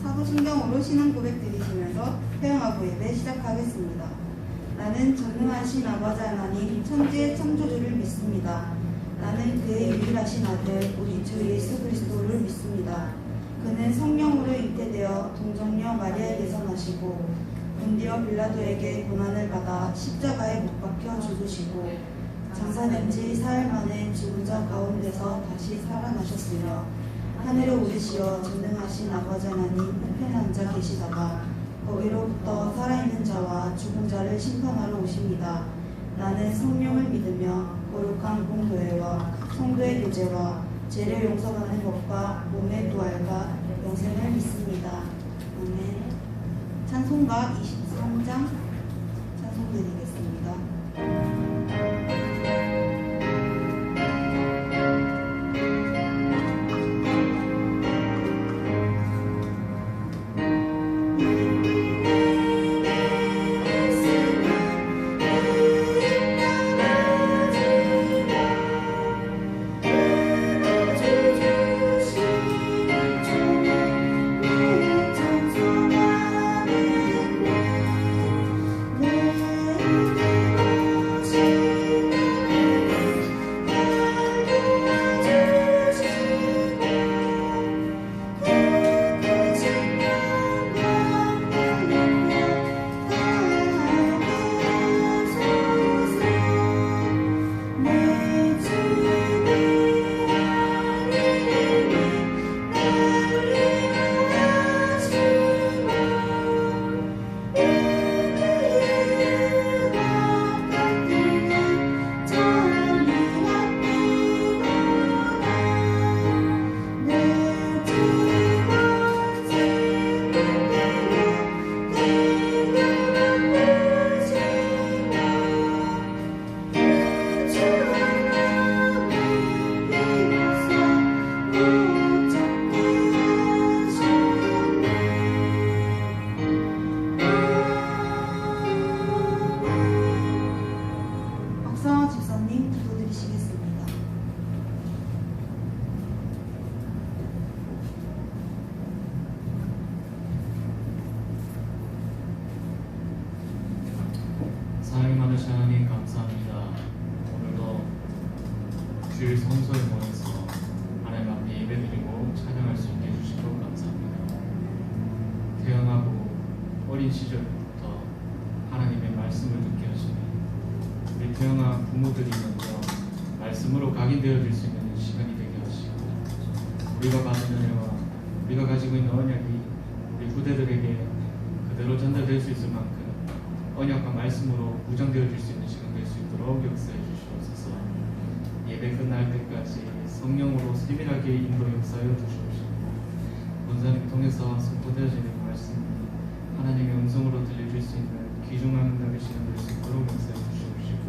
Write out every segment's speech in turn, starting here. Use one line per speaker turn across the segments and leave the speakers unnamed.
사도신경으로 신앙 고백 드리시면서 회영하고 예배 시작하겠습니다. 나는 전능하신 아버지 하나님 천지의 창조주를 믿습니다. 나는 그의 유일하신 아들 우리 주 예수 그리스도를 믿습니다. 그는 성령으로 잉태되어 동정녀 마리아에게서 나시고 본디오 빌라도에게 고난을 받아 십자가에 못 박혀 죽으시고 장사된 지 사흘 만에 죽은 자 가운데서 다시 살아나셨으며 하늘에 오르시어 전능하신 아버지 하나님 우편에 앉아 계시다가 거기로부터 살아있는 자와 죽은 자를 심판하러 오십니다. 나는 성령을 믿으며 거룩한 공교회와 성도의 교제와 죄를 용서받는 것과 몸의 부활과 영생을 믿습니다. 아멘. 찬송가 23장 찬송 드리겠습니다.
사랑이 많으신 하나님 감사합니다. 오늘도 주일 성소에 모여서 하나님 앞에 예배드리고 찬양할 수 있게 해주시고 감사합니다. 태어나고 어린 시절부터 하나님의 말씀을 듣게 하시니 우리 태어난 부모들이 먼저 말씀으로 각인되어질 수 있는 시간이 되게 하시고 우리가 받은 은혜와 우리가 가지고 있는 언약이 우리 후대들에게 그대로 전달될 수 있을 만큼 언약과 말씀으로 무장되어질 수 있는 시간 될 수 있도록 역사해 주시옵소서. 예배 끝날 때까지 성령으로 세밀하게 인도 역사하여 주시옵시고 본사님 통해서 선포되어지는 말씀이 하나님의 음성으로 들려질 수 있는 귀중한 은혜의 시간 될 수 있도록 역사해 주시옵시고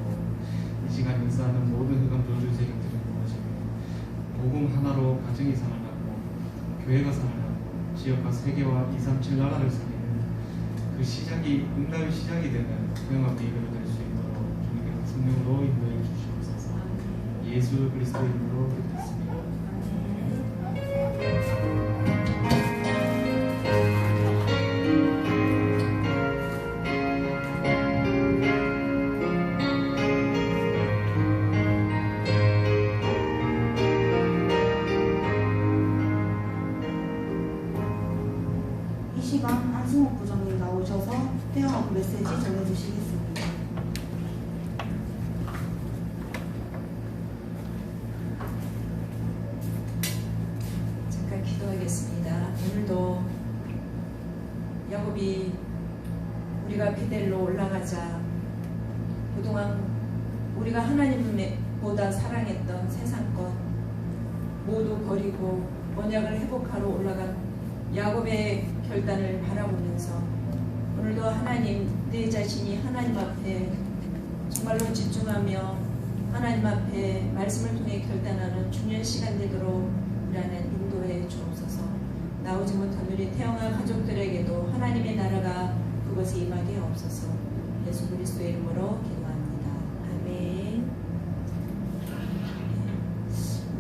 이 시간 역사하는 모든 흑암 저주 세력들이 무너지며 복음 하나로 가정이 살아나고 교회가 살아나고 지역과 세계와 237 나라를 살리는 그 시작이 응답의 시작이 되는 소영하고 예배가 될 수 있도록 주님께서 성령으로 인도해 주시옵소서. 예수 그리스도의 이름으로 기도했습니다.
이 시간 안승옥 부장님 나오셔서 태영하고 메시지 전해주시겠습니다.
잠깐 기도하겠습니다. 오늘도 야곱이 우리가 베델로 올라가자 그동안 우리가 하나님보다 사랑했던 세상 것 모두 버리고 언약을 회복하러 올라간 야곱의 결단을 바라보면서 오늘도 하나님 내 자신이 하나님 앞에 정말로 집중하며 하나님 앞에 말씀을 통해 결단하는 중요한 시간 되도록 라는 인도해 주옵소서. 나오지 못한 우리 태영아 가족들에게도 하나님의 나라가 그것에 임하게 없어서 예수 그리스도의 이름으로 기도합니다. 아멘.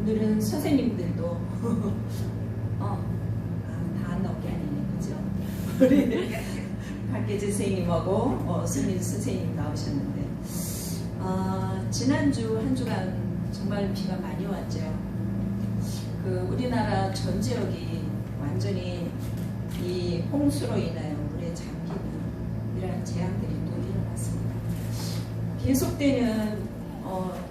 오늘은 선생님들도 다 우리 박계지 선생님하고 손민수 선생님 나오셨는데 지난주 한 주간 정말 비가 많이 왔죠. 우리나라 전 지역이 완전히 이 홍수로 인하여 물에 잠기는 이러한 재앙들이 또 일어났습니다. 계속되는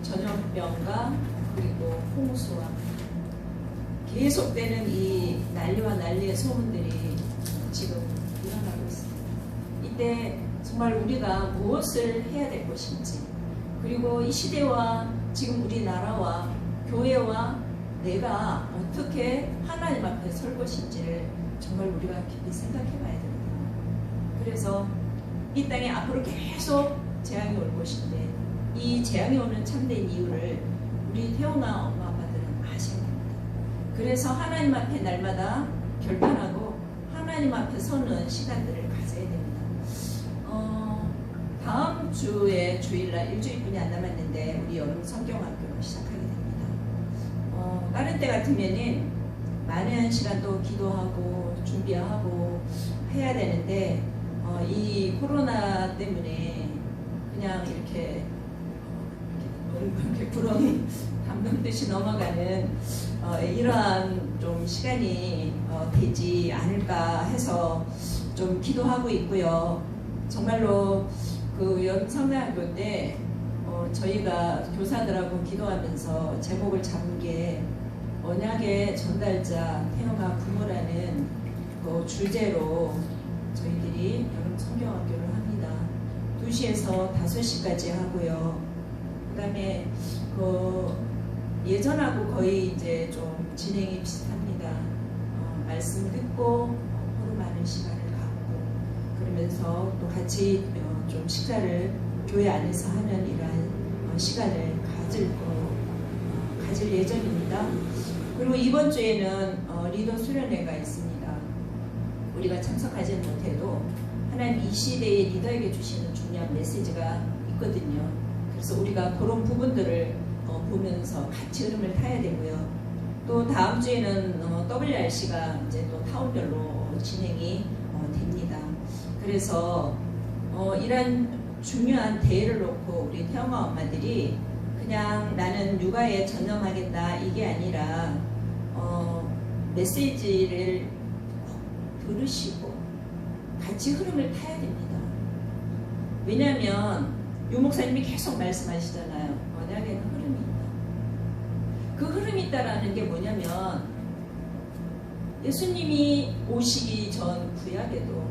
전염병과 그리고 홍수와 계속되는 이 난리와 난리의 소문들이 지금 일어나고 있습니다. 이때 정말 우리가 무엇을 해야 될 것인지, 그리고 이 시대와 지금 우리나라와 교회와 내가 어떻게 하나님 앞에 설 것인지를 정말 우리가 깊이 생각해 봐야 됩니다. 그래서 이 땅에 앞으로 계속 재앙이 올 것인데 이 재앙이 오는 참된 이유를 우리 태어나 엄마 아빠들은 아셔야 됩니다. 그래서 하나님 앞에 날마다 결단하고 하나님 앞에 서는 시간들을 가져야 됩니다. 다음 주에 주일날 일주일뿐이 안 남았는데 우리 여름 성경학교를 시작하게 됩니다. 다른 때 같으면은 많은 시간도 기도하고 준비하고 해야 되는데 이 코로나 때문에 그냥 이렇게 구렁이 담넘듯이 넘어가는 이러한 좀 시간이 되지 않을까 해서 좀 기도하고 있고요. 정말로 성대학교 때 저희가 교사들하고 기도하면서 제목을 잡은 게 언약의 전달자 태영아 부모라는 주제로 저희들이 여름 성경학교를 합니다. 2시에서 5시까지 하고요. 그 다음에 예전하고 거의 이제 좀 진행이 비슷합니다. 말씀 듣고 서로 많은 시간을 갖고 그러면서 또 같이 좀 식사를 교회 안에서 하는 이러한 시간을 가질 예정입니다. 그리고 이번 주에는 리더 수련회가 있습니다. 우리가 참석하지는 못해도 하나님 이 시대에 리더에게 주시는 중요한 메시지가 있거든요. 그래서 우리가 그런 부분들을 보면서 같이 흐름을 타야 되고요. 또 다음 주에는 WRC가 이제 또 타운별로 진행이 됩니다. 그래서 이런 중요한 대회를 놓고 우리 태영아 엄마들이 그냥 나는 육아에 전념하겠다 이게 아니라 메시지를 들으시고 같이 흐름을 타야 됩니다. 왜냐하면 유 목사님이 계속 말씀하시잖아요. 언약에는 흐름이 있다. 그 흐름이 있다라는 게 뭐냐면 예수님이 오시기 전 구약에도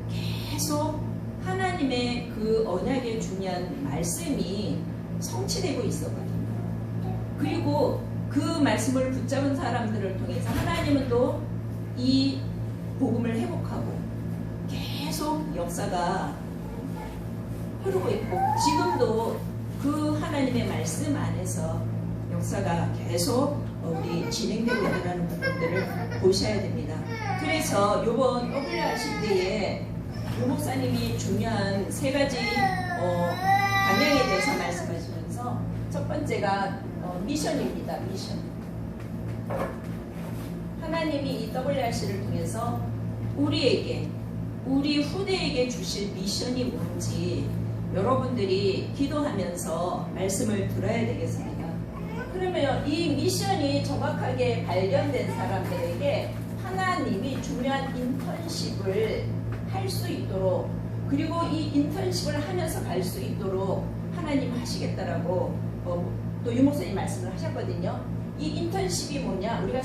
계속 하나님의 그 언약의 중요한 말씀이 성취되고 있었거든요. 그리고 그 말씀을 붙잡은 사람들을 통해서 하나님은 또 이 복음을 회복하고 계속 역사가 흐르고 있고 지금도 그 하나님의 말씀 안에서 역사가 계속 우리 진행되고 있다는 부분들을 보셔야 됩니다. 그래서 이번 WRC 때에 유 목사님이 중요한 3가지 방향에 대해서 말씀하시면서 첫 번째가 미션입니다. 미션. 하나님이 이 WRC를 통해서 우리에게, 우리 후대에게 주실 미션이 뭔지 여러분들이 기도하면서 말씀을 들어야 되겠습니다. 그러면 이 미션이 정확하게 발견된 사람들에게 하나님이 중요한 인턴십을 할 수 있도록 그리고 이 인턴십을 하면서 갈 수 있도록 하나님 하시겠다라고 또 유 목사님 말씀을 하셨거든요. 이 인턴십이 뭐냐? 우리가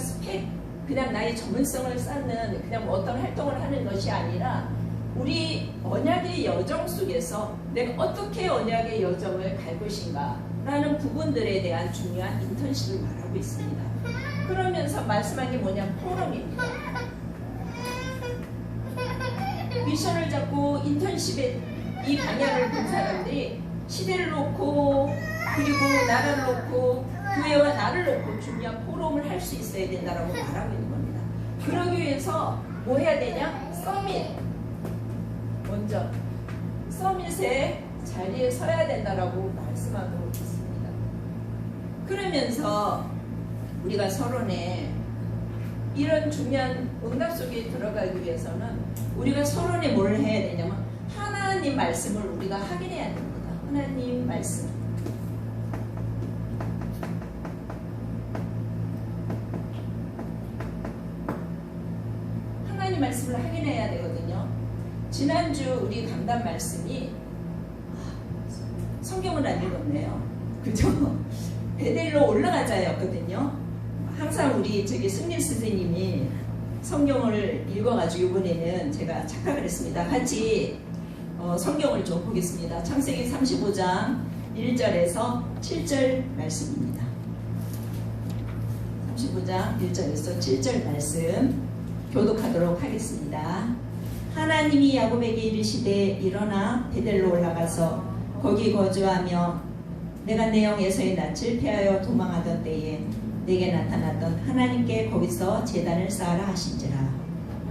그냥 나의 전문성을 쌓는 그냥 어떤 활동을 하는 것이 아니라 우리 언약의 여정 속에서 내가 어떻게 언약의 여정을 갈 것인가 라는 부분들에 대한 중요한 인턴십을 말하고 있습니다. 그러면서 말씀한 게 뭐냐? 포럼입니다. 미션을 잡고 인턴십에 이 방향을 본 사람들이 시대를 놓고 그리고 나라를 놓고 교회와 나를 놓고 중요한 포럼을 할 수 있어야 된다라고 말하고 있는 겁니다. 그러기 위해서 뭐 해야 되냐? 서밋. 먼저 서밋의 자리에 서야 된다라고 말씀하고 있습니다. 그러면서 우리가 서론에 이런 중요한 응답 속에 들어가기 위해서는 우리가 서론에 뭘 해야 되냐면 하나님 말씀을 우리가 확인해야 됩니다. 하나님 말씀. 하나님 말씀을 확인해야 되거든요. 지난주 우리 강단 말씀이 성경을 안 읽었네요. 그죠? 베델로 올라가자였거든요. 항상 우리 승리 선생님이 성경을 읽어가지고 이번에는 제가 착각을 했습니다. 같이 성경을 좀 보겠습니다. 창세기 35장 1절에서 7절 말씀입니다. 35장 1절에서 7절 말씀 교독하도록 하겠습니다. 하나님이 야곱에게 이르시되 일어나 베델로 올라가서 거기 거주하며 내가 내 영에서의 낯을 피하여 도망하던 때에 내게 나타났던 하나님께 거기서 제단을 쌓으라 하신지라.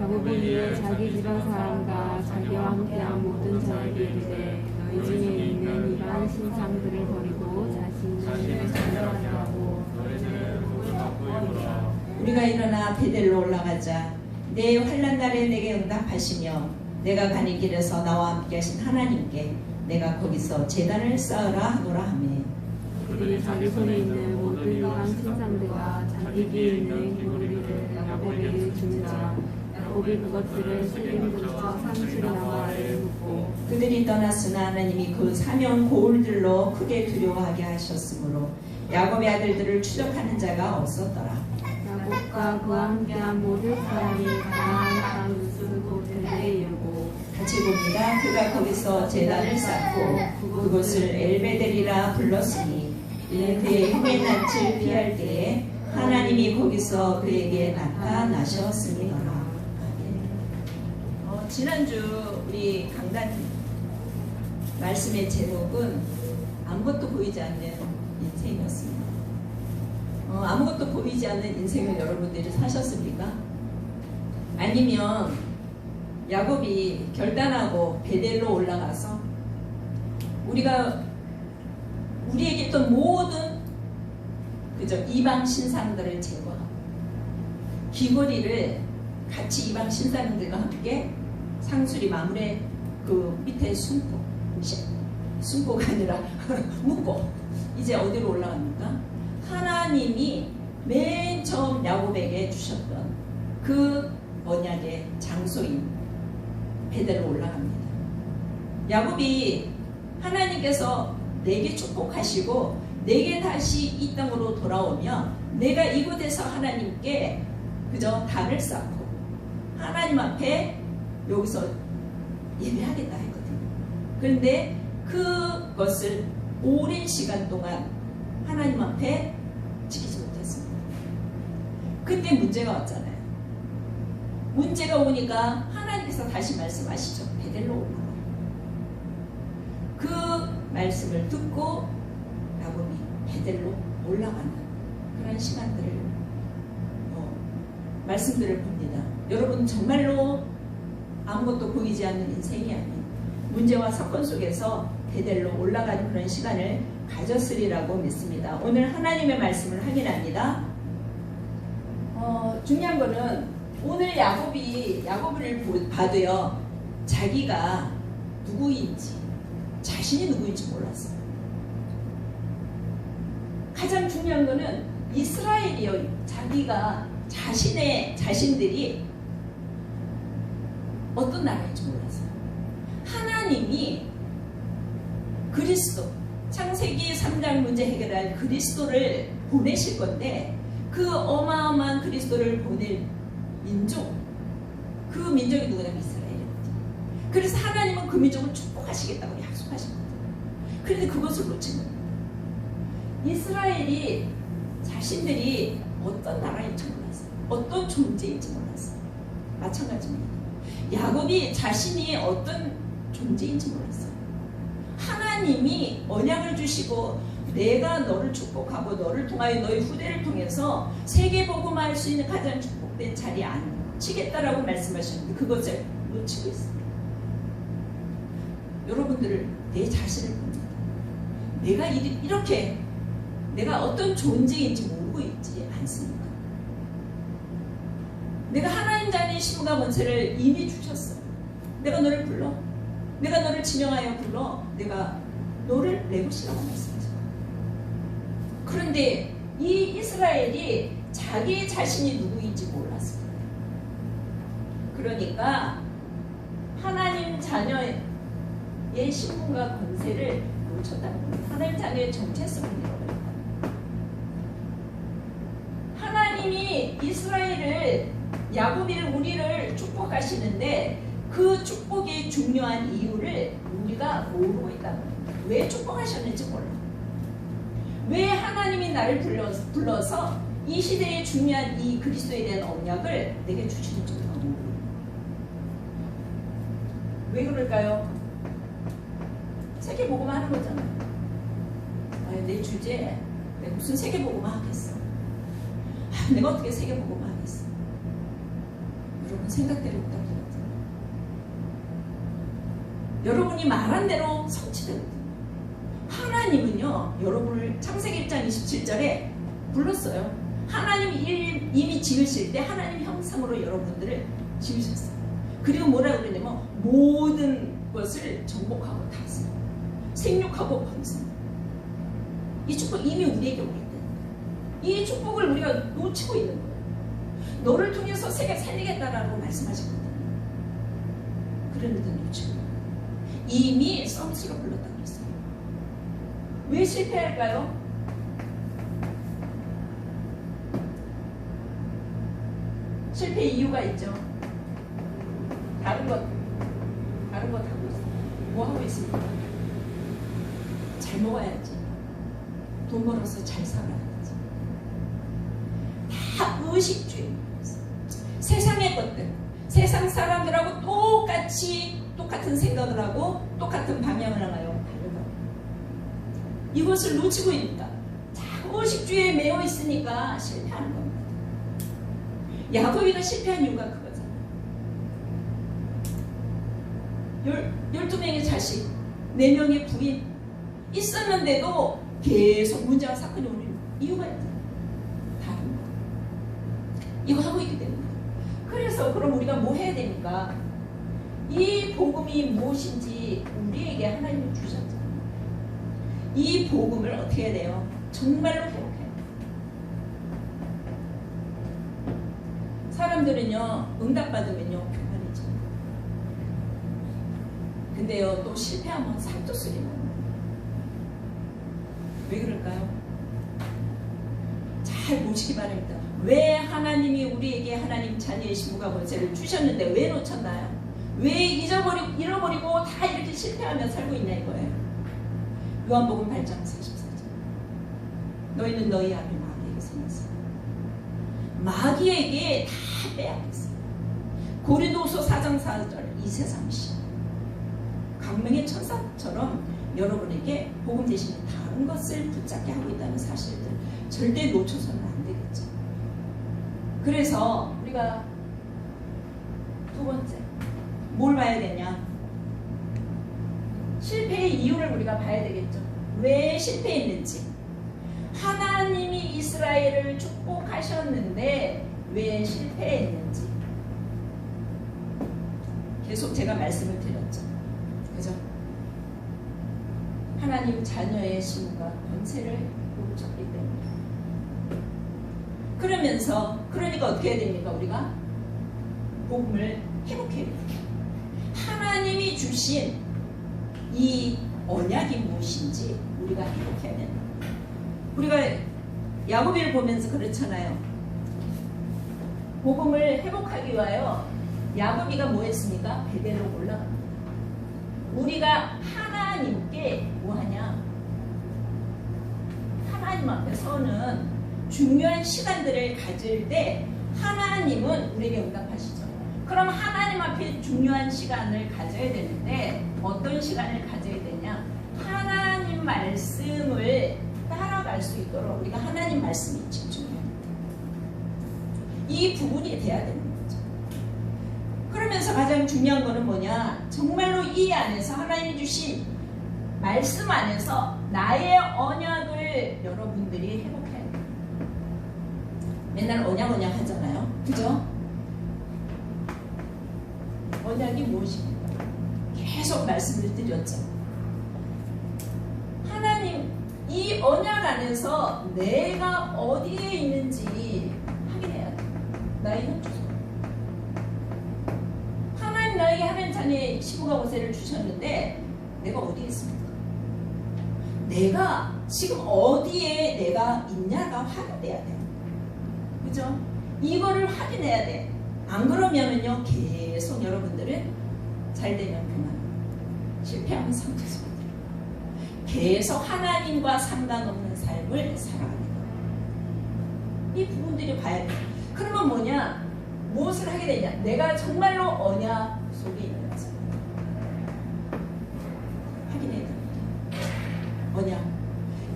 야곱이 이에 자기 집안 사람과 자기와 함께한 모든 자에게 이르되 너희 중에 있는 이러한 신상들을 버리고 자신을 단련하게 하고 너희는 복을 받고 이르라.
우리가 일어나 베델로 올라가자. 내 환난 날에 내게 응답하시며 내가 가는 길에서 나와 함께 하신 하나님께 내가 거기서 제단을 쌓으라 하노라 하며
그들이 자기 손에 있는 모든 이러한 신상들과 자기 뒤에 있는 기구리를 야곱에게 주는지라. 야곱이 그것들을 세겜 근처 산수리 나무 아래에 묻고
그들이 떠났으나 하나님이 그 사명 고울들로 크게 두려워하게 하셨으므로 야곱의 아들들을 추적하는 자가 없었더라.
야곱과 그와 함께한 모든 사람이 가나안 땅 우스 곧 베델에 이르고
같이 봅니다. 그가 거기서 제단을 쌓고 그곳을 엘베델이라 불렀으니 이는 그의 흉의 낯을 피할 때에 하나님이 거기서 그에게 나타나셨습니다. 지난주 우리 강단 말씀의 제목은 아무것도 보이지 않는 인생이었습니다. 아무것도 보이지 않는 인생을 여러분들이 사셨습니까? 아니면 야곱이 결단하고 베델로 올라가서 우리에게 있던 모든 이방 신상들을 제거하고 귀걸이를 같이 이방 신상들과 함께 상수리 마물에 그 밑에 숨고가 아니라 묶고 이제 어디로 올라갑니까? 하나님이 맨 처음 야곱에게 주셨던 그 언약의 장소인 베델로 올라갑니다. 야곱이 하나님께서 내게 축복하시고 내게 다시 이 땅으로 돌아오면 내가 이곳에서 하나님께 그저 단을 쌓고 하나님 앞에 여기서 예배하겠다 했거든요. 그런데 그것을 오랜 시간 동안 하나님 앞에 지키지 못했습니다. 그때 문제가 왔잖아요. 문제가 오니까 하나님께서 다시 말씀하시죠. 베델로 올라가. 그 말씀을 듣고 야곱이 베델로 올라가는 그런 시간들을 말씀들을 봅니다. 여러분 정말로 아무것도 보이지 않는 인생이 아닌 문제와 사건 속에서 베델로 올라가는 그런 시간을 가졌으리라고 믿습니다. 오늘 하나님의 말씀을 확인합니다. 중요한 거는 오늘 야곱을 봐도요, 자기가 누구인지, 자신이 누구인지 몰랐어요. 가장 중요한 거는 이스라엘이요, 자신들이 어떤 나라인지 몰랐어요. 하나님이 그리스도, 창세기 3장 문제 해결할 그리스도를 보내실 건데 그 어마어마한 그리스도를 보낼 민족, 그 민족이 누구냐면 이스라엘이거든요. 그래서 하나님은 그 민족을 축복하시겠다고 약속하신 거예요. 그런데 그것을 놓친 거예요. 이스라엘이 자신들이 어떤 나라인지 몰랐어요. 어떤 존재인지 몰랐어요. 마찬가지입니다. 야곱이 자신이 어떤 존재인지 몰랐어요. 하나님이 언약을 주시고 내가 너를 축복하고 너를 통하여 너희 후대를 통해서 세계 복음화할 수 있는 가장 축복된 자리에 앉히겠다라고 말씀하셨는데 그것을 놓치고 있습니다. 여러분들을 내 자신을 봅니다. 내가 이렇게 내가 어떤 존재인지 모르고 있지 않습니까? 내가 하나님 자녀의 신분과 권세를 이미 주셨어. 내가 너를 불러. 내가 너를 지명하여 불러. 내가 너를 내 것이라고 말씀하셨어. 그런데 이 이스라엘이 자기 자신이 누구인지 몰랐어요. 그러니까 하나님 자녀의 신분과 권세를 놓쳤다는 거예요. 하나님 자녀의 정체성을 잃어버렸다. 하나님이 이스라엘을, 야곱이를, 우리를 축복하시는데 그 축복의 중요한 이유를 우리가 모르고 있다는 거예요. 왜 축복하셨는지 몰라. 왜 하나님이 나를 불러서 이 시대의 중요한 이 그리스도에 대한 언약을 내게 주시는지 우리가 모르고. 왜 그럴까요? 세계복음화 하는 거잖아요. 내 주제, 내가 무슨 세계복음화 하겠어? 내가 어떻게 세계복음화 하겠어? 여러분 생각대로 부탁드립니다. 여러분이 말한 대로 성취되거든요. 하나님은요, 여러분을 창세기 1장 27절에 불렀어요. 하나님이 이미 지으실 때 하나님 형상으로 여러분들을 지으셨어요. 그리고 뭐라고 그러냐면 모든 것을 정복하고 다스려, 생육하고 번성. 이 축복 이미 우리에게 오기 때문에 이 축복을 우리가 놓치고 있는 거예요. 너를 통해서 세계 살리겠다라고 말씀하셨거든요. 그런데도 놓치고 이미 썸스로 불렀다고 그랬어요. 왜 실패할까요? 실패 이유가 있죠. 다른 것 하고 있어요. 뭐 하고 있습니까? 잘 먹어야지. 돈 벌어서 잘 살아야지. 다 의식주의. 세상의 것들, 세상 사람들하고 똑같은 생각을 하고 똑같은 방향을 하나요? 이것을 놓치고 있으니까, 자, 의식주의에 매여 있으니까 실패하는 겁니다. 야곱이가 실패한 이유가 그거잖아요. 12명의 자식, 4명의 부인 있었는데도 계속 문제와 사건이 오는 이유가 있잖아요. 다른 거. 이거 하고 있기 때문에. 그래서 그럼 우리가 뭐 해야 됩니까? 이 복음이 무엇인지 우리에게 하나님이 주셨잖아요. 이 복음을 어떻게 해야 돼요? 정말로 회복해야 돼요. 사람들은요, 응답받으면요, 교만해져요. 근데요, 또 실패하면 살도수리만. 왜 그럴까요? 잘 보시기 바랍니다. 왜 하나님이 우리에게 하나님 자녀의 신분과 권세를 주셨는데 왜 놓쳤나요? 왜 잃어버리고 다 이렇게 실패하며 살고 있냐 이거예요. 요한복음 8장 44절. 너희는 너희 아비 마귀에게 속았어. 마귀에게 다 빼앗겼어. 고린도후서 4장 4절. 이 세상시 강명의 천사처럼 여러분에게 복음 대신에 다른 것을 붙잡게 하고 있다는 사실들 절대 놓쳐서는 안 되겠죠. 그래서 우리가 두 번째 뭘 봐야 되냐? 실패의 이유를 우리가 봐야 되겠죠. 왜 실패했는지. 하나님이 이스라엘을 축복하셨는데 왜 실패했는지. 계속 제가 말씀을 드렸죠. 그죠? 하나님 자녀의 신분과 권세를 놓쳤기 때문에. 그러니까 어떻게 해야 됩니까? 우리가 복음을 회복해야 됩니다. 하나님이 주신 이 언약이 무엇인지 우리가 회복해야 된다. 우리가 야곱을 보면서 그렇잖아요. 복음을 회복하기 위하여 야곱이가 뭐 했습니까? 베델로 올라갑니다. 우리가 하나님께 뭐 하냐? 하나님 앞에 서는 중요한 시간들을 가질 때 하나님은 우리에게 응답하시죠. 그럼 하나님 앞에 중요한 시간을 가져야 되는데 어떤 시간을 가져야 되냐? 하나님 말씀을 따라갈 수 있도록 우리가 하나님 말씀에 집중해야 됩니다. 이 부분이 돼야 되는 거죠. 그러면서 가장 중요한 거는 뭐냐? 정말로 이 안에서 하나님이 주신 말씀 안에서 나의 언약을 여러분들이 회복해야 돼요. 맨날 언약 하잖아요. 그죠? 언약이 무엇입니까? 계속 말씀을 드렸죠. 하나님, 이 언약 안에서 내가 어디에 있는지 확인해야 돼. 나의 현주소. 하나님 나에게 하나님 자녀의 시부가 모세를 주셨는데 내가 어디에 있습니까? 내가 지금 어디에 내가 있냐가 확인돼야 돼. 그죠? 이거를 확인해야 돼. 안 그러면은요, 계속 여러분들은 잘 되면 그만, 실패하면 상처스러워. 계속 하나님과 상관없는 삶을 살아갑니다. 이 부분들이 봐야 돼. 그러면 뭐냐? 무엇을 하게 되냐? 내가 정말로 언약 속에 있는 거죠. 확인해야 됩니다. 언약.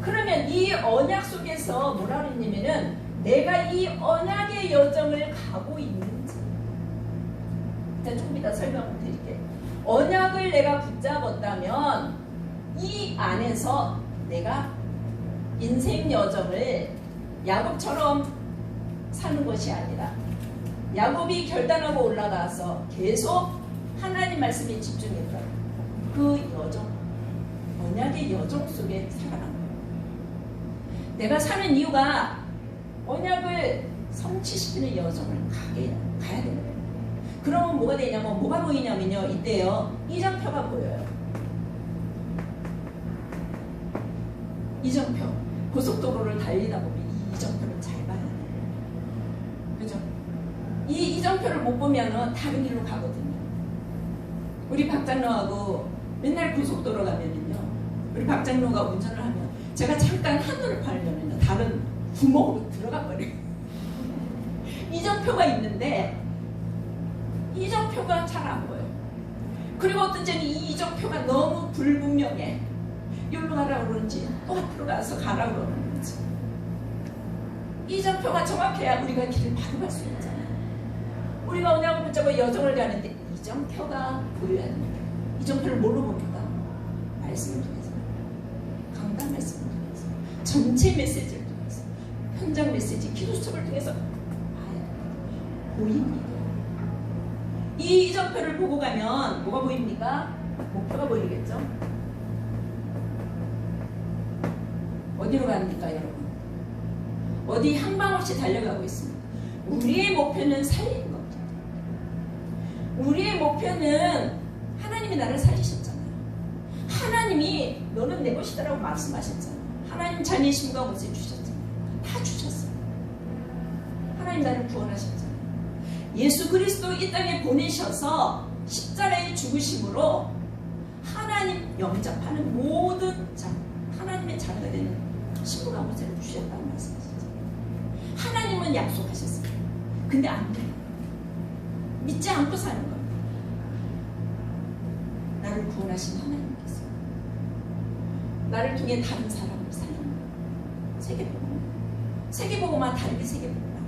그러면 이 언약 속에서 뭐라 그랬냐면은 내가 이 언약의 여정을 가고 있는지. 일단 조금 이따 설명을 드릴게요. 언약을 내가 붙잡았다면 이 안에서 내가 인생 여정을 야곱처럼 사는 것이 아니라 야곱이 결단하고 올라가서 계속 하나님 말씀에 집중했던 그 여정, 언약의 여정 속에 살아간 거예요. 내가 사는 이유가 언약을 성취시키는 여정을 가야 되는 거예요. 그러면 뭐가 되냐면, 뭐가 보이냐면요, 이때요, 이정표가 보여요. 이정표. 고속도로를 달리다 보면 이 이정표를 잘 봐야 돼요. 그죠? 이 이정표를 못 보면은 다른 길로 가거든요. 우리 박장로하고 맨날 고속도로 가면은요, 우리 박장로가 운전을 하면 제가 잠깐 하늘을 보면은요, 다른 구멍으로 들어가 버려요. 이정표가 있는데 이정표가 잘 안 보여요. 그리고 어떤 때는 이 이정표가 너무 불분명해. 여기로 가라고 그러는지 또 앞으로 가서 가라고 그러는지. 이정표가 정확해야 우리가 길을 바로 갈 수 있잖아요. 우리가 언약을 붙잡고 여정을 가는데 이정표가 보여야 됩니다. 이정표를 뭘로 봅니까? 말씀을 통해서, 강단 말씀을 통해서, 전체 메시지를 통해서, 현장 메시지, 기도 수업을 통해서 보입니다. 이 이정표를 보고 가면 뭐가 보입니까? 목표가 보이겠죠? 어디로 갑니까, 여러분? 어디 항방 없이 달려가고 있습니다. 우리의 목표는 살리는 겁니다. 우리의 목표는 하나님이 나를 살리셨잖아요. 하나님이 너는 내 것이다라고 말씀하셨잖아요. 하나님 자녀의 심과 옷을 주셨잖아요. 다 주셨어요. 하나님 나를 구원하셨잖아요. 예수 그리스도 이 땅에 보내셔서 십자가의 죽으심으로 하나님 영접하는 모든 자, 하나님의 자녀가 되는 신부가 모세를 주셨다는 말씀이시죠. 하나님은 약속하셨어요. 근데 안 돼요. 믿지 않고 사는 겁니다. 나를 구원하신 하나님께서 나를 통해 다른 사람을 살리는 거예요. 세계복음, 세계복음만 다르게 세계복음만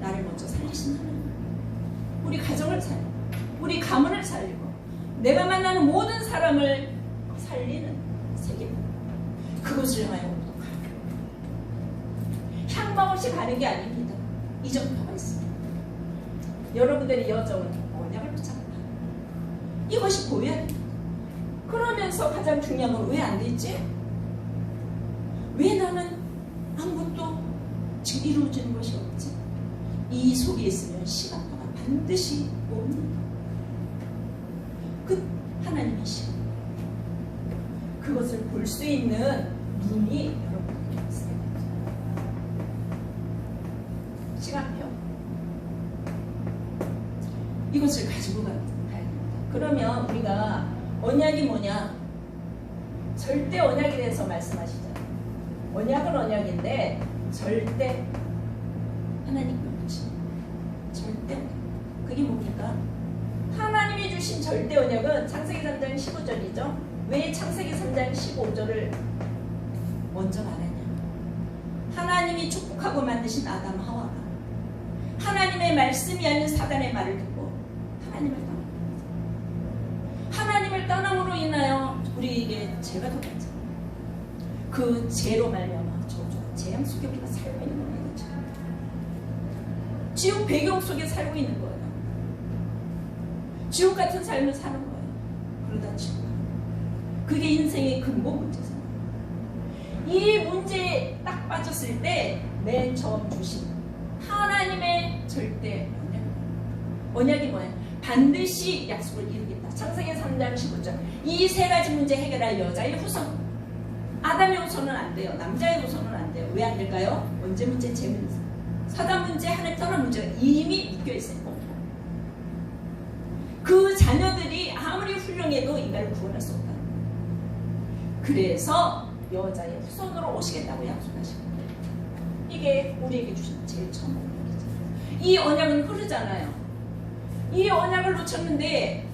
나를 먼저 살리신 하나님, 우리 가정을 살리고 우리 가문을 살리고 내가 만나는 모든 사람을 살리는 세계복음, 그것을 향하여 우리도 가요. 향방 없이 가는 게 아닙니다. 이정표가 있습니다. 여러분들의 여정은 언약을 붙잡는다. 이것이 보여야 됩니다. 그러면서 가장 중요한 건 왜 안 되지? 왜 나는 아무것도 지금 이루어지는 것이 없지? 이 속에 있으면 시간표가 반드시 옵니다. 그 하나님의 시간, 그것을 볼 수 있는 눈이 여러분에게 있어요. 시간표, 이것을 가지고 가야 됩니다. 그러면 우리가 언약이 뭐냐? 절대 언약에 대해서 말씀하시잖아요. 언약은 언약인데 절대 하나님과 붙인 절대 언약, 그게 뭡니까? 하나님이 주신 절대 언약은 창세기 3장 15절이죠. 왜 창세기 3장 15절을 먼저 말하냐? 하나님이 축복하고 만드신 아담 하와가 하나님의 말씀이 아닌 사단의 말을 듣고 하나님을 떠납니다. 하나님을 떠남으로 인하여 우리에게 죄가 덮였잖아요. 그 죄로 말미암아 저주와 재앙 속에 우리가 살고 있는 거예요. 지옥 배경 속에 살고 있는 거예요. 지옥 같은 삶을 사는 거예요. 그러다 지옥. 그게 인생의 근본 문제잖아요. 이 문제에 딱 빠졌을 때 맨 처음 주신 하나님의 절대 언약이 뭐예요? 반드시 약속을 이루겠다. 창세기 3장 15절. 이 세 가지 문제 해결할 여자의 후손. 아담의 후손은 안 돼요. 남자의 후손은 안 돼요. 왜 안 될까요? 언제 문제, 제 문제. 사단 문제, 하늘 떠난 문제가 이미 묶여 있어요. 그 자녀들이 아무리 훌륭해도 인간을 구원할 수 없다. 그래서 여자의 후손으로 오시겠다고 약속하시고, 이게 우리에게 주신 제일 처음 언약이잖아요. 이 언약은 흐르잖아요. 이 언약을 놓쳤는데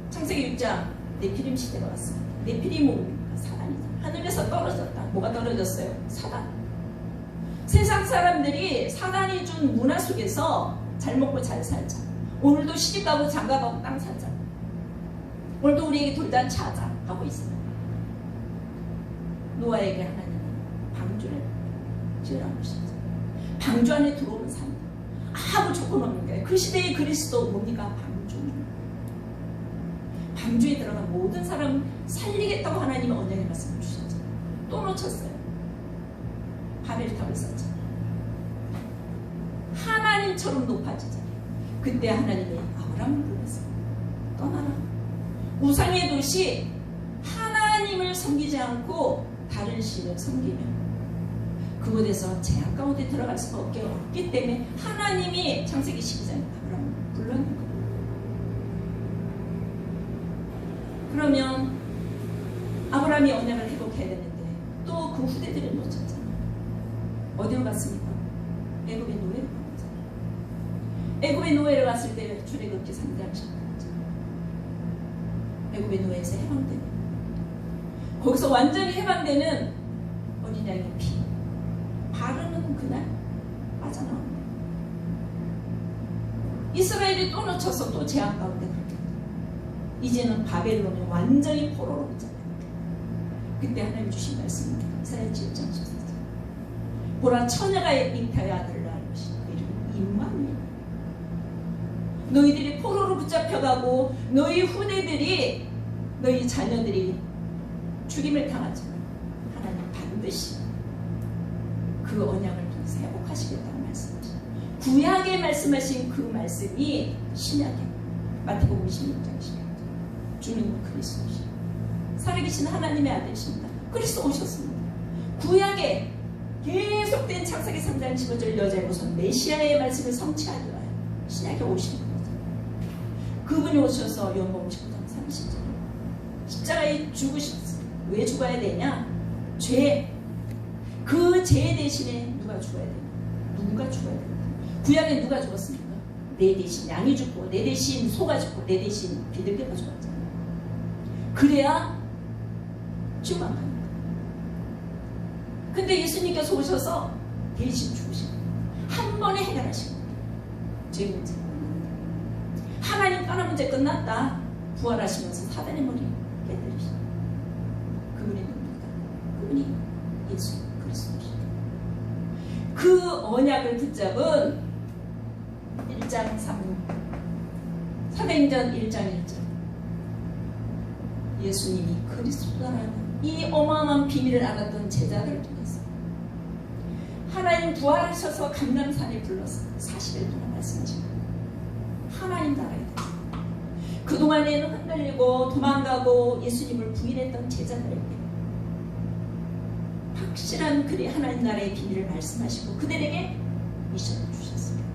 창세기 6장 네피림 시대가 왔습니다. 네피림이 뭡니까? 사단이죠. 하늘에서 떨어졌다. 뭐가 떨어졌어요? 사단. 세상 사람들이 사단이 준 문화 속에서 잘 먹고 잘 살자. 오늘도 시집가고 장가가고 땅 사자. 오늘도 우리에게 돌잔치 하자 하고 있어요. 노아에게 하나님은 방주를 지으라고 하셨죠. 방주 안에 들어오는 사람 아무 조건 없는 거예요. 그 시대의 그리스도 뭡니까? 방주에 들어간 모든 사람 살리겠다고 하나님은 언약의 말씀을 주셨잖아요. 또 놓쳤어요. 바벨탑을 쌓잖아요. 하나님처럼 높아지잖아요. 그때 하나님이 아브라함을 불렀어요. 떠나라. 우상의 도시 하나님을 섬기지 않고 다른 신을 섬기면 그곳에서 재앙 가운데 들어갈 수가 없기 때문에 하나님이 창세기 12장에 아브라함을 불렀는 거예요. 그러면 아브라함이 언약을 회복해야 되는데 또 그 후대들을 놓쳤잖아요. 어디로 갔습니까? 애굽의 노예로 갔잖아요. 애굽의 노예로 갔을 때 출애굽기 3장 10절. 애굽의 노예에서 해방되는, 거기서 완전히 해방되는 어린 양의 피 바르는 그날 빠져나옵니다. 이스라엘이 또 놓쳐서 또 재앙 가운데 그렇게 이제는 바벨론이 완전히 포로로 붙잡혀요. 그때 하나님 주신 말씀입니다. 이사야 7장 14절. 보라 처녀가 잉태의 아들을 낳을 것이다. 이름은 임마누엘. 너희들이 포로로 붙잡혀가고 너희 후대들이, 너희 자녀들이 죽임을 당하지만 하나님 반드시 그 언약을 통해서 회복하시겠다는 말씀이죠. 구약에 말씀하신 그 말씀이 신약에 마태복음 26장 16절. 주는 그리스도시다. 살아계신 하나님의 아들이십니다. 그리스도 오셨습니다. 구약에 계속된 창세기 3장 15절 여자의 후손 메시아의 말씀을 성취하기 위하여 신약에 오신 거죠. 그분이 오셔서 요한복음 19장 30절 십자가에 죽으셨어요. 왜 죽어야 되냐? 죄. 그 죄 대신에 누가 죽어야 되냐? 누가 죽어야 되냐? 구약에 누가 죽었습니까? 내 대신 양이 죽고, 내 대신 소가 죽고, 내 대신 비둘기가 죽었잖아요. 그래야 주망합니다. 근데 예수님께서 오셔서 대신 죽으시고 한 번에 해결하시고 죄 문제 끝났다. 하나님 떠난 문제 끝났다. 부활하시면서 사단의 머리 깨뜨리시고 그분이 누굽니까? 그분이 예수 그리스도시다. 그 언약을 붙잡은 1장 3 사도행전 1장 1절 예수님이 그리스도라는 이 어마어마한 비밀을 알았던 제자들을 통해서 하나님 부활하셔서 감람산에 불러서 40일 동안 말씀하시고 하나님 나라에 대해서 그동안에는 흔들리고 도망가고 예수님을 부인했던 제자들에게 확실한 그리 하나님 나라의 비밀을 말씀하시고 그들에게 미션을 주셨습니다.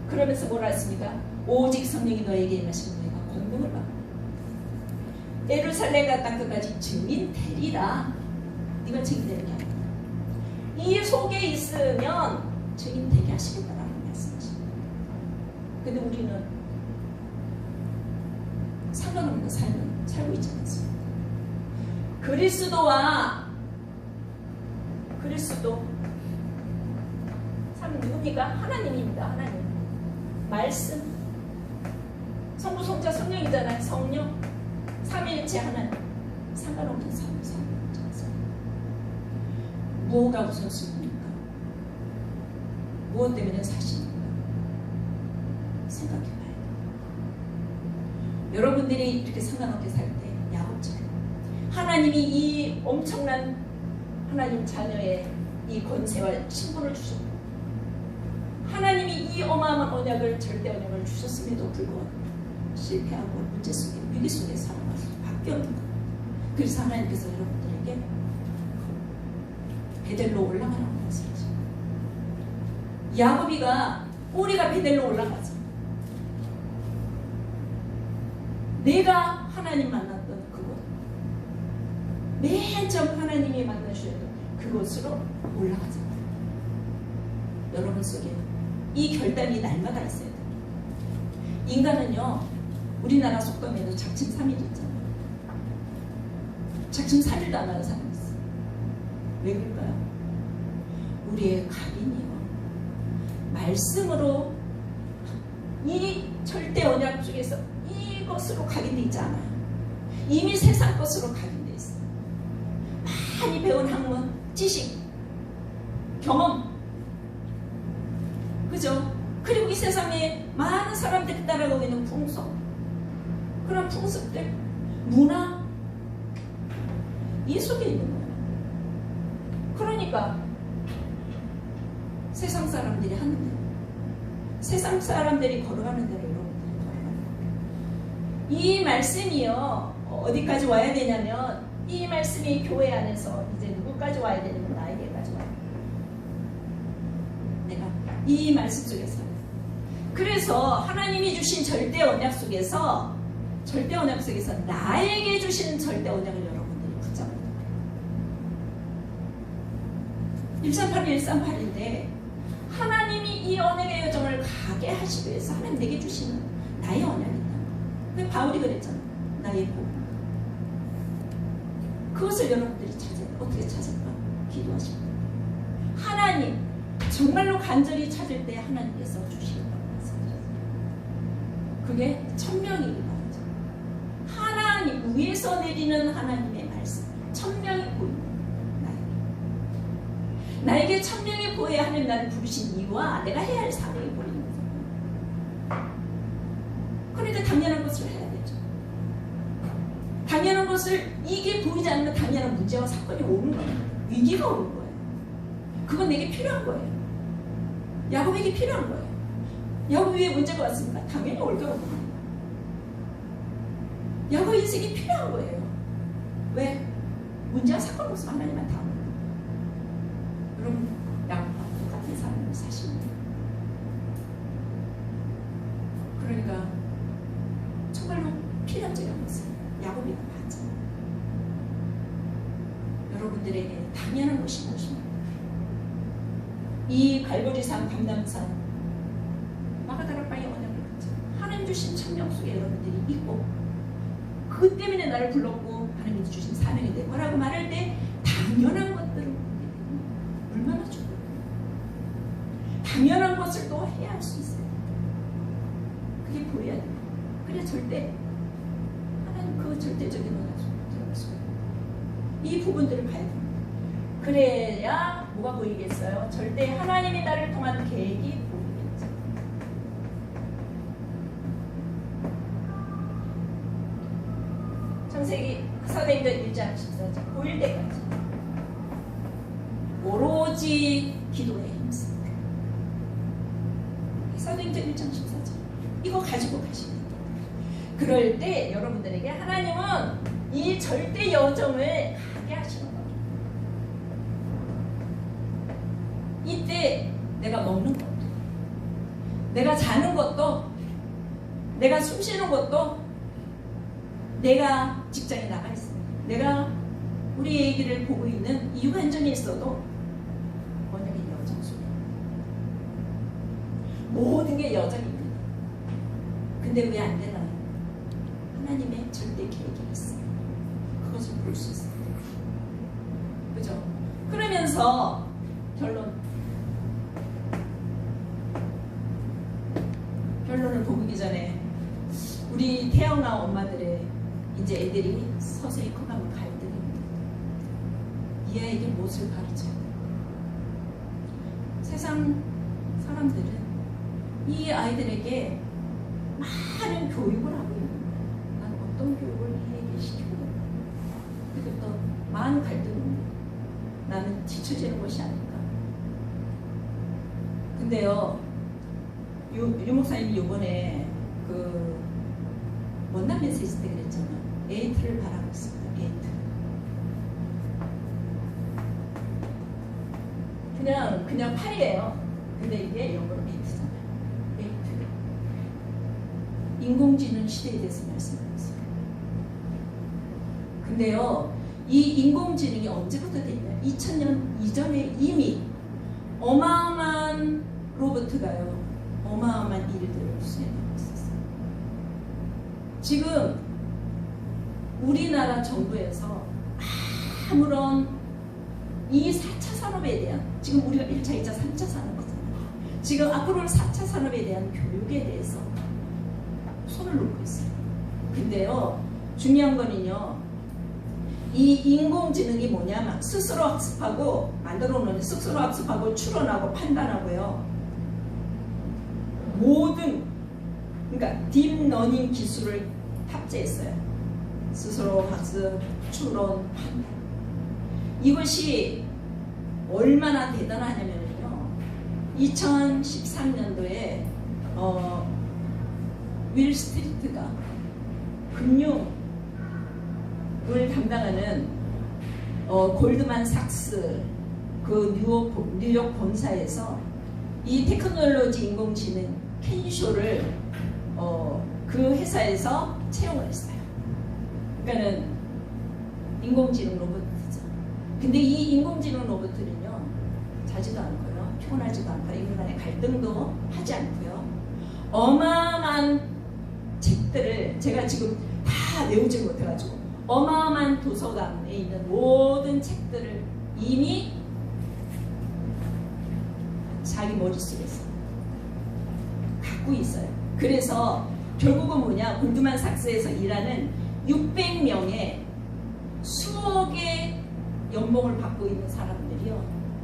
그러면서 뭐라 했습니까? 오직 성령이 너에게 임하시면 너희가 권능을 받고 예루살렘과 땅끝까지 증인 되리라. 네가 증인 되는 게 아니다. 이 속에 있으면 증인 되게 하시겠다라는 말씀이십니다. 근데 우리는 상관없는 삶을 살고 있지 않습니다. 그리스도 참 누굽니까? 하나님입니다. 하나님 말씀 성부 성자 성령이잖아요. 성령 삼위일체 하나님 상관없는 삶을 살고 있지 않습니다. 무엇가 우선순위입니까? 무엇 때문에 사십니까? 생각해봐야 돼요. 여러분들이 이렇게 상관없게 살 때 야곱처럼 하나님이 이 엄청난 하나님 자녀의 이 권세와 신분을 주셨고 하나님이 이 어마어마한 언약을 절대 언약을 주셨음에도 불구하고 실패하고 문제 속에 위기 속에 살아갈 수밖에 없는 거예요. 그래서 하나님께서 여러분들에게 베델로 올라가라고 말씀하시죠. 야곱이가 꼬리가 베델로 올라가죠. 내가 하나님 만났던 그곳, 맨 처음 하나님이 만나주셨던 그곳으로 올라가잖아요. 여러분 속에 이 결단이 날마다 있어야 돼요. 인간은요, 우리나라 속담에도 작심 3일 있잖아요. 작심 3일도 안 하는 사람이 있어요. 왜 그럴까요? 우리의 각인이요, 말씀으로 이 절대 언약 중에서 이것으로 각인되어 있지 않아요. 이미 세상 것으로 각인되어 있어요. 많이 배운 학문, 지식, 경험, 그죠? 그리고 이 세상에 많은 사람들이 따라가고 있는 풍속, 그런 풍습들, 문화, 이 속에 있는 거예요. 그러니까 세상 사람들이 하는 대로, 세상 사람들이 걸어가는 대로 여러분들이 걸어가는 거예요. 이 말씀이요, 어디까지 와야 되냐면 이 말씀이 교회 안에서 이제 누구까지 와야 되냐면 나에게까지 와야 돼요. 내가 이 말씀 속에서, 그래서 하나님이 주신 절대 언약 속에서 나에게 주신 절대 언약을 여러분들이 붙잡아야 돼요. 138일 138인데 하나님이 이 언약의 여정을 가게 하시기 위해서 하나님 내게 주시는 나의 언약이 있다. 근데 바울이 그랬잖아. 나의 복. 그것을 여러분들이 찾아야 돼. 어떻게 찾을까? 기도하시고. 하나님, 정말로 간절히 찾을 때 하나님께서 주시겠다고 말씀드렸어요. 그게 천명이기 바라죠. 하나님 위에서 내리는 하나님의 말씀, 천명이 보이는 나에게 천명이 보여야 하나님 나를 부르신 이유와 내가 해야 할 사명이 보이는 거잖아요. 그러니까 당연한 것을 해야 되죠. 당연한 것을, 이게 보이지 않으면 당연한 문제와 사건이 오는 거예요. 위기가 오는 거예요. 그건 내게 필요한 거예요. 야곱에게 필요한 거예요. 야곱이 왜 문제가 왔습니까? 당연히 올 거라고 합니다. 야곱 인생이 필요한 거예요. 왜? 문제와 사건 없으면 하나님만 다 오는 거예요. 여러분, 야곱과 똑같은 삶을 사십니다. 그러니까 정말로 필연적인 것을 야곱이가 봤죠. 여러분들에게 당연한 것이 무엇입니까? 이 갈보리산, 감람산, 마가다락방의 언약을 갖죠. 하나님 주신 천명 속에 여러분들이 있고, 그 때문에 나를 불렀고 하나님이 주신 사명인데 뭐라고 말할 때 당연한 것들을 얼마나 좋아요. 당연한 것을 또 해야 할 수 있어요. 그게 보여야 돼요. 그래 절대 하나님 그 절대적인 언약 속에 들어갈 수가 있어요. 이 부분들을 봐야 됩니다. 그래야 뭐가 보이겠어요? 절대 하나님이 나를 통한 계획이 보이겠죠. 창세기 사도행전 1장 14절 보일 때까지 오로지 기도에 힘씁니다. 사도행전 1장 14절 이거 가지고 가시면 돼요. 그럴 때 여러분들에게 하나님은 이 절대 여정을 가게 하시는 거예요. 이때 내가 먹는 것도, 내가 자는 것도, 내가 숨 쉬는 것도, 내가 직장에 나가 있습니다. 내가 우리 애기를 보고 있는 이 환전이 있어도 언약의 여정 속에 모든 게 여정입니다. 근데 왜 안 되나요? 하나님의 절대 계획이 있어요. 그것을 볼 수 있어요. 그죠? 그러면서 결론을 보기 전에 우리 태어난 엄마들의 이제 애들이 서서히 커가면 갈등입니다. 이 아이에게 무엇을 가르쳐야 돼요? 세상 사람들은 이 아이들에게 많은 교육을 하고 있는 거예요. 우리에게 시키는 거예요. 그때부터 많은 갈등이 나는 뒤처지는 것이 아닐까. 근데요, 유 목사님이 요번에 그 원난 메시지 때 그랬잖아요. 에이트를 바라고 있습니다. 에이트. 그냥 팔이에요. 근데 이게 영어로 에이트잖아요. 에이트. 인공지능 시대에 대해서 말씀드렸어요. 근데요, 이 인공지능이 언제부터 됐냐? 2000년 이전에 이미 어마어마한 로봇가요, 어마어마한 일들을 수행하고 있었어요. 지금 우리나라 정부에서 아무런 이 4차 산업에 대한, 지금 우리가 1차, 2차, 3차 산업이잖아요. 지금 앞으로 4차 산업에 대한 교육에 대해서 손을 놓고 있어요. 근데요, 중요한 거는요, 이 인공지능이 뭐냐면 스스로 학습하고 만들어 놓는, 스스로 학습하고 추론하고 판단하고요, 모든, 그러니까 딥러닝 기술을 탑재했어요. 스스로 학습, 추론, 판단. 이것이 얼마나 대단하냐면요, 2013년도에 윌 스트리트가 금융을 담당하는 골드만삭스 그 뉴욕 본사에서 이 테크놀로지 인공지능 켄쇼를 그 회사에서 채용을 했어요. 그러니까는 인공지능 로봇이죠. 근데 이 인공지능 로봇들은요, 자지도 않고요, 피곤하지도 않고 인간의 갈등도 하지 않고요, 어마어마한 책들을 제가 지금 다 외우지 못해가지고 어마어마한 도서관에 있는 모든 책들을 이미 자기 머릿속에서 갖고 있어요. 그래서 결국은 뭐냐, 골드만삭스에서 일하는 600명의 수억의 연봉을 받고 있는 사람들이요,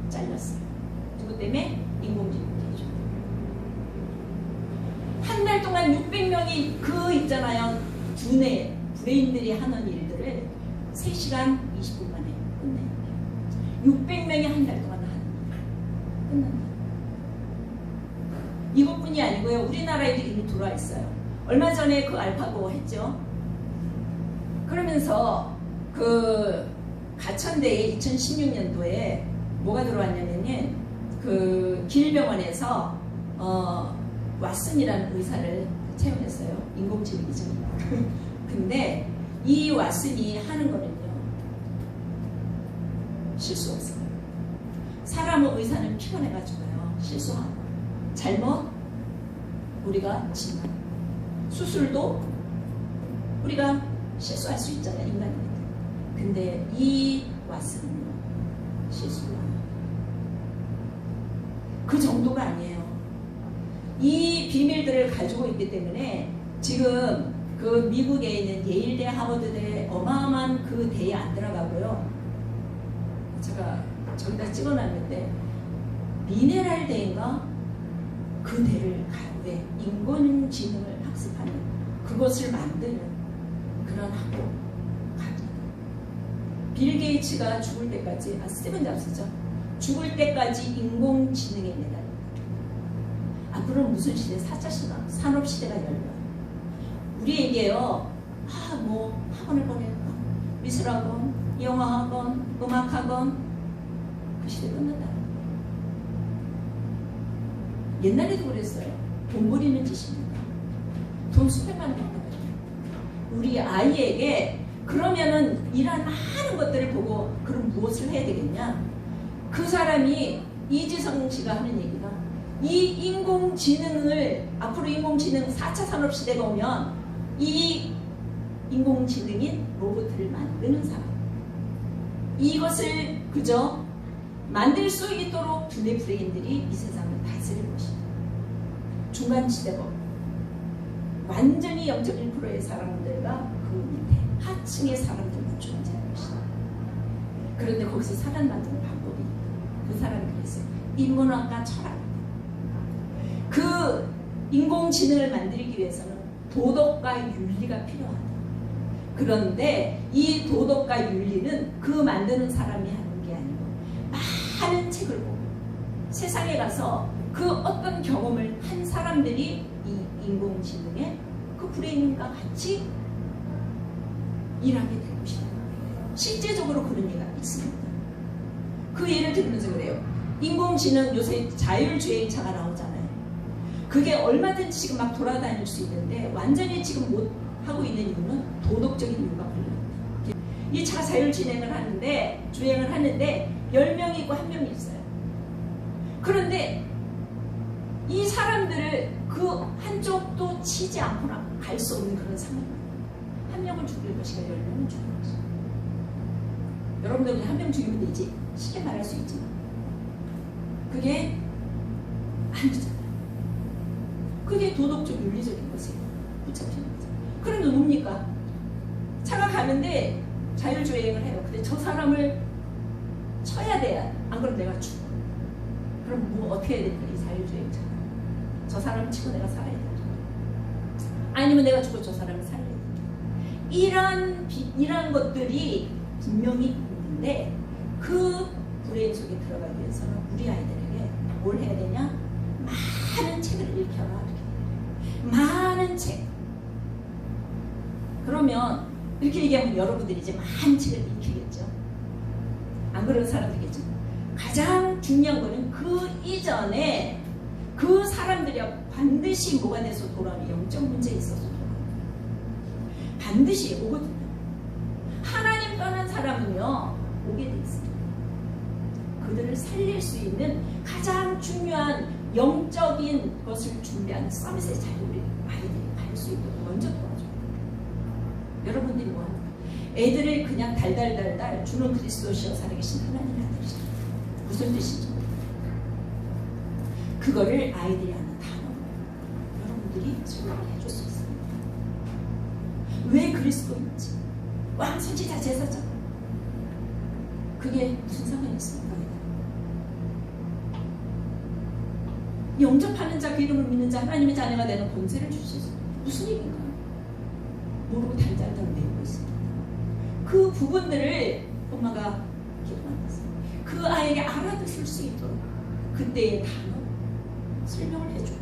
잘렸어요. 누구 때문에? 인공지능 기술. 한 달 동안 600명이 그 있잖아요, 두뇌 브레인들이 하는 일들을 3시간 20분 만에 끝내요. 600명이 한 달 동안 하는 일 끝난다. 이것뿐이 아니고요, 우리나라에도 이미 들어와 있어요. 얼마 전에 그 알파고 했죠. 그러면서 그 가천대에 2016년도에 뭐가 들어왔냐면은 그 길병원에서 왓슨이라는 의사를 채용했어요. 인공지능이죠. 근데 이 왓슨이 하는 거는요, 실수 없어요. 사람은, 의사는 피곤해가지고요, 실수하고, 잘못 우리가 진단, 수술도 우리가 실수할 수 있잖아요, 인간이니까. 근데 이 왓슨은요, 실수를 안 해요. 그 정도가 아니에요. 이 비밀들을 가지고 있기 때문에 지금 그 미국에 있는 예일대, 하버드대 어마어마한 그 대에 안 들어가고요. 제가 저기다 찍어놨는데 미네랄 대인가 그 대를 가요. 왜? 인공지능을 학습하는, 그것을 만드는 그런 학교 갑니다. 빌 게이츠가 죽을 때까지, 스티븐 잡스죠. 죽을 때까지 인공지능에 매달립니다. 앞으로는 무슨 시대? 4차 산업 시대가 열려요. 우리에게요, 뭐 학원을 보낼까? 미술학원, 영화학원, 음악학원, 그 시대 끝났다. 옛날에도 그랬어요. 돈 버리는 짓입니다. 돈 수백만 원 받는 거예요. 우리 아이에게 그러면은 이런 많은 것들을 보고 그럼 무엇을 해야 되겠냐? 그 사람이 이지성 씨가 하는 얘기가, 이 인공지능을, 앞으로 인공지능 4차 산업시대가 오면 이 인공지능인 로봇을 만드는 사람, 이것을 그저 만들 수 있도록 두뇌 브레인들이 이 세상을 다스릴 것이다. 중간지대법, 완전히 0.1%의 사람들과 그 밑에 하층의 사람들만 존재할 것이다. 그런데 거기서 살아남는 방법이 있다. 그 사람이 그랬어요. 인문학과 철학. 그 인공지능을 만들기 위해서는 도덕과 윤리가 필요하다. 그런데 이 도덕과 윤리는 그 만드는 사람이 하는 게 아니고 많은 책을 보고 세상에 가서 그 어떤 경험을 한 사람들이 이 인공지능의 그 브레인과 같이 일하게 될 것이다. 실제적으로 그런 예가 있습니다. 그 예를 들면서 그래요. 인공지능 요새 자율주행차가 나오잖아요. 그게 얼마든지 지금 막 돌아다닐 수 있는데 완전히 지금 못 하고 있는 이유는 도덕적인 이유가 걸려요. 이 차 자율주행을 하는데 10명이 있고 1명이 있어요. 그런데 이 사람들을 그 한쪽도 치지 않거나 갈 수 없는 그런 상황입니다. 1명을 죽일 것이가 10명을 죽일 것이가. 여러분들 그냥 1명 죽이면 되지. 쉽게 말할 수 있지만 그게 안 되잖아요. 그게 도덕적 윤리적인 것이에요. 붙잡히는 거죠. 그럼 뭡니까? 차가 가는데 자율주행을 해요. 근데 저 사람을 쳐야 돼야. 안 그러면 내가 죽어. 그럼 뭐 어떻게 해야 될까? 이 자율주행차. 저 사람을 치고 내가 살아야 돼. 아니면 내가 죽고 저 사람을 살려야 돼. 이런 것들이 분명히 있는데 그 브레인 속에 들어가기 위해서는 우리 아이들에게 뭘 해야 되냐? 많은 책을 읽혀라. 이렇게. 많은 책. 그러면 이렇게 얘기하면 여러분들이 이제 많은 책을 읽히겠죠. 안 그런 사람들이겠죠. 가장 중요한 거는 그 이전에 그 사람들이 반드시 뭐가 돼서 돌아오는 영적 문제에 있어서 돌아옵니다. 반드시 오거든요. 하나님 떠난 사람은요 오게 돼 있습니다. 그들을 살릴 수 있는 가장 중요한 영적인 것을 준비하는 서밋의 자리를 우리 아이들이 갈 수 있도록 먼저 도와줘요. 여러분들이 뭐합니까? 애들을 그냥 달달달달 주는 그리스도시여 살아계신 하나님의 아들이죠. 무슨 뜻인지 그거를 아이들이 아는 단어로 여러분들이 설명을 해줄 수 있습니다. 왜 그리스도인지 왕 선지자 제사장 그게 무슨 상관이 있습니까? 영접하는 자 그 이름을 믿는 자 하나님의 자녀가 되는 권세를 주시죠. 무슨 얘기인가요? 모르고 달달달 외우고 있습니다. 그 부분들을 엄마가 기도하면서 그 아이에게 알아들을 수 있도록 그때의 단어 설명을 해주고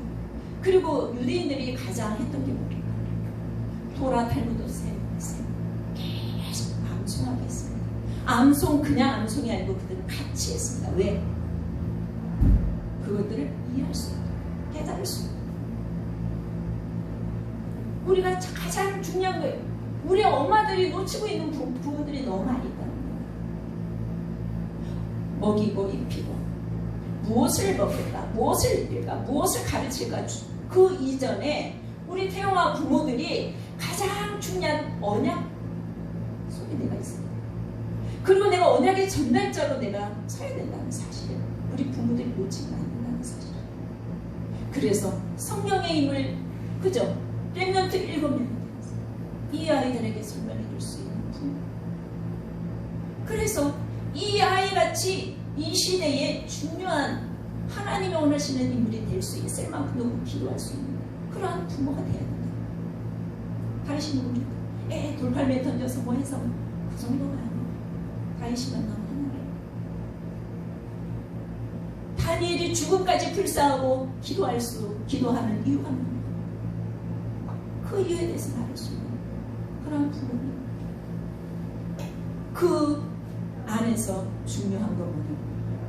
그리고 유대인들이 가장 했던 게 뭡니까? 토라 탈무드 셈 계속 암송하게 했습니다. 암송 그냥 암송이 아니고 그들은 같이 했습니다. 왜? 그것들을 이해할 수 있도록 깨달을 수 있도록 우리가 가장 중요한 거예요. 우리 엄마들이 놓치고 있는 부분들이 너무 많이 있다는 거예요. 먹이고 입히고 무엇을 먹일까? 무엇을 입힐까? 무엇을 가르칠까? 그 이전에 우리 태영아 부모들이 가장 중요한 언약 속에 내가 있습니다. 그리고 내가 언약의 전달자로 내가 서야 된다는 사실을 우리 부모들이 놓치면 안 된다는 사실을. 그래서 성령의 힘을 그죠? 렘넌트 7명이 이 아이들에게 설명해 줄 수 있는 부모. 그래서 이 아이같이 이 시대에 중요한 하나님이 원하시는 인물이 될 수 있을 만큼 기도할 수 있는 그러한 부모가 돼야 된다. 다윗이 누굽니까? 돌팔매에 던져서 뭐 해서 그 정도가 아니에요. 다윗이 만난 하나님. 다니엘이 죽음까지 불사하고 기도하는 이유가 뭡니까? 그 이유에 대해서 말할 수 있는 그러한 부모님. 그 안에서 중요한 건 뭐냐면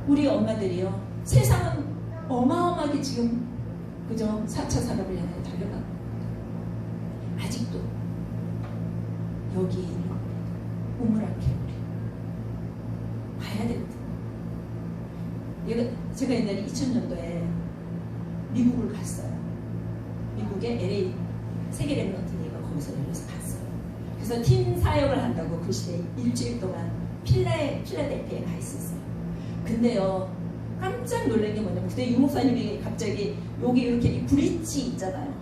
우리 엄마들이요 세상은 어마어마하게 지금 그저 4차 산업을 향해 달려가고 아직도 여기에 있는 우물안개 우리 봐야 되거든요. 제가 옛날에 2000년도에 미국을 갔어요. 미국의 LA 세계 렘넌트 데이가 거기서 열려서 갔어요. 그래서 팀 사역을 한다고 그 시대에 일주일 동안 필라델피아에 가 있었어요. 근데요 깜짝 놀란 게 뭐냐면 그때 유목사님이 갑자기 여기 이렇게 브릿지 있잖아요.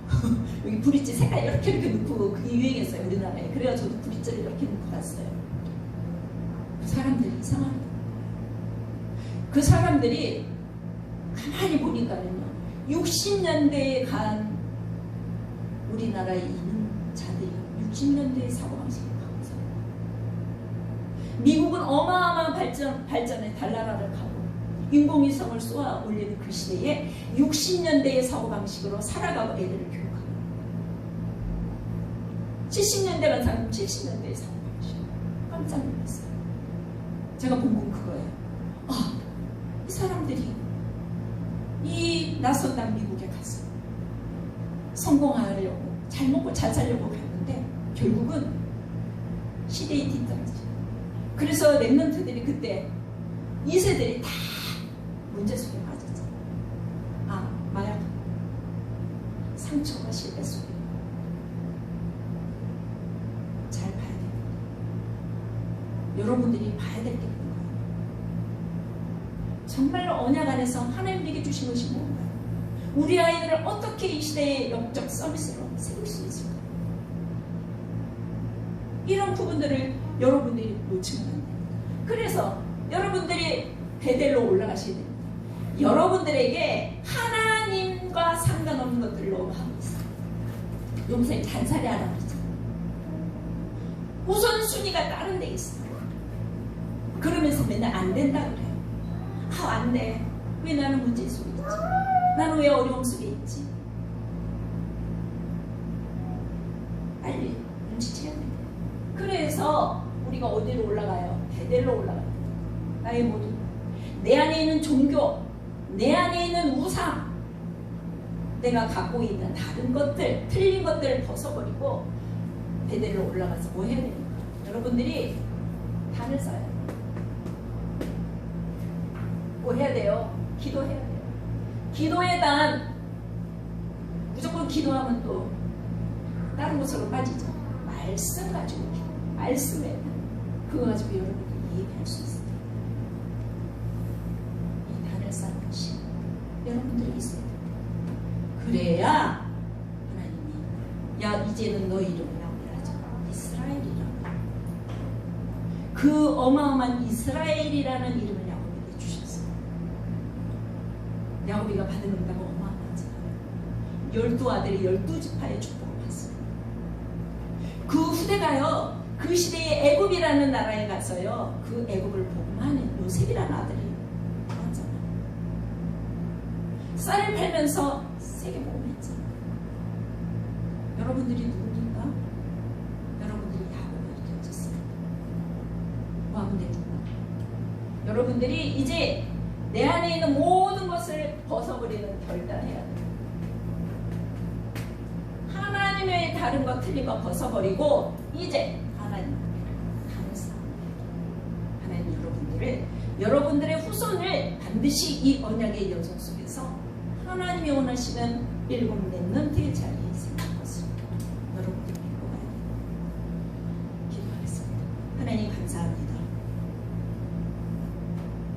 여기 브릿지 색깔 이렇게 넣고 그게 유행했어요 우리나라에. 그래서 저도 브릿지를 이렇게 넣고 갔어요. 그 사람들이 이상합니다. 그 사람들이 가만히 보니까는요 60년대에 간 우리나라에 있는 자들이 60년대의 사고방식이 바뀌었어요. 어마어마한 발전의 달나라를 가고 인공위성을 쏘아 올리는 그 시대에 60년대의 사고방식으로 살아가고 애들을 교육하고 70년대만 살면 70년대의 사고방식. 깜짝 놀랐어요. 제가 본 건 그거예요. 이 사람들이 이 낯선 땅 미국에 가서 성공하려고 잘 먹고 잘 살려고 갔는데 결국은 시대의 뒷단지. 그래서 랩런트들이 그때 2세들이 다 문제 속에 빠졌죠. 마약, 상처와 실패 속에. 잘 봐야 됩니다. 여러분들이 봐야 될 게 있는 거예요. 정말로 언약 안에서 하나님에게 주신 것이 뭔가요? 우리 아이들을 어떻게 이 시대의 영적 서비스로 세울 수 있을까요? 이런 부분들을 여러분들이 놓치면 안 됩니다. 그래서 여러분들이 베델로 올라가셔야 됩니다. 여러분들에게 하나님과 상관없는 것들을 너무 하고 있어요. 용사님 잔살이 하라고 그러잖아요. 우선순위가 다른 데 있어요. 그러면서 맨날 안 된다 그래요. 안 돼. 왜 나는 문제 속에 있지? 나는 왜 어려움 속에 있지? 빨리 눈치채야 됩니다. 그래서 우리가 어디로 올라가요? 베델로 올라가요. 나의 모든 내 안에 있는 종교, 내 안에 있는 우상, 내가 갖고 있는 다른 것들, 틀린 것들을 벗어버리고 베델로 올라가서 뭐 해야 됩니까? 여러분들이 단을 써야 돼요. 뭐 해야 돼요? 기도해야 돼요. 기도의 단. 무조건 기도하면 또 다른 곳으로 빠지죠. 말씀 가지고 기도. 말씀에 그거 가지고 여러분들이 이해할 수 있어요. 이 단을 쌓는 것이 여러분들이 있어야 돼요. 그래야 하나님이 이제는 너 이름을 나오리라. 이스라엘이라고. 그 어마어마한 이스라엘이라는 이름을 야곱에게 주셨어요. 야곱이가 받은 응답은 어마어마하잖아요. 12아들이 12지파의 축복을 받습니다. 그 후대가요, 그 시대의 애굽이라는 나라에 가서요, 그 애굽을 복음하는 요셉이라는 아들이 나왔잖아요. 쌀을 팔면서 세계 복음했잖아요. 여러분들이 누굽니까? 여러분들이 야곱을 던졌습니다. 뭐 하면 됩니까? 여러분들이 이제 내 안에 있는 모든 것을 벗어버리는 결단해야 돼요. 하나님의 다른 것 틀린 거 벗어버리고 이제 하나님 다른 싸움. 하나님 여러분들의 후손을 반드시 이 언약의 여정 속에서 하나님이 원하시는 7 렘넌트의 자리에 세울 것을 여러분들이 믿고 가야 돼요. 기도하겠습니다. 하나님 감사합니다.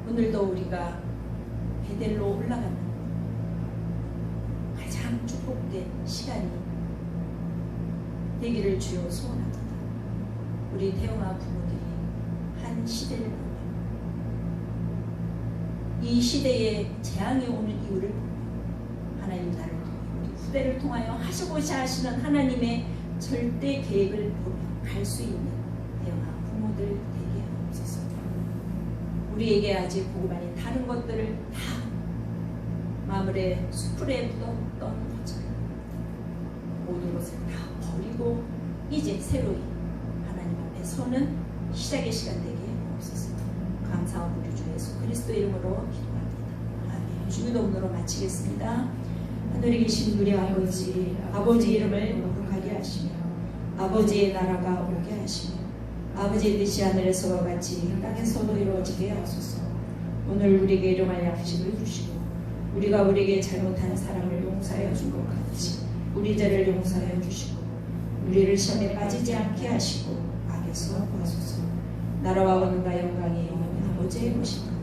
오늘도 우리가 베델로 올라가는 가장 축복된 시간이 되기를 주여 소원합니다. 우리 태영아 부모들이 한 시대를 보며 이 시대에 재앙이 오는 이유를 보며 하나님 나를 통해 우리 후대를 통하여 하시고자 하시는 하나님의 절대 계획을 보며 갈 수 있는 태영아 부모들 되게 하옵소서. 우리에게 아직 복음 아닌 다른 것들을 다 마물의 수풀에 묻었던 것처럼 모든 것을 다 버리고 이제 새로이 하나님 앞에 서는 시작의 시간 되게 하옵소서. 감사하고 우리 주 예수 그리스도 이름으로 기도합니다. 아멘. 주기도문으로 마치겠습니다. 하늘에 계신 우리 아버지 이름을 거룩하게 하시며 아버지의 나라가 오게 하시며 아버지의 뜻이 하늘에서와 같이 땅에서도 이루어지게 하소서. 오늘 우리에게 일용할 양식을 주시고 우리가 우리에게 잘못한 사람을 용서하여 준 것 같이 우리 죄를 용서하여 주시고 우리를 시험에 빠지지 않게 하시고 악에서 구하소서. 나라와 권능과 영광이 아버지의 것입니다.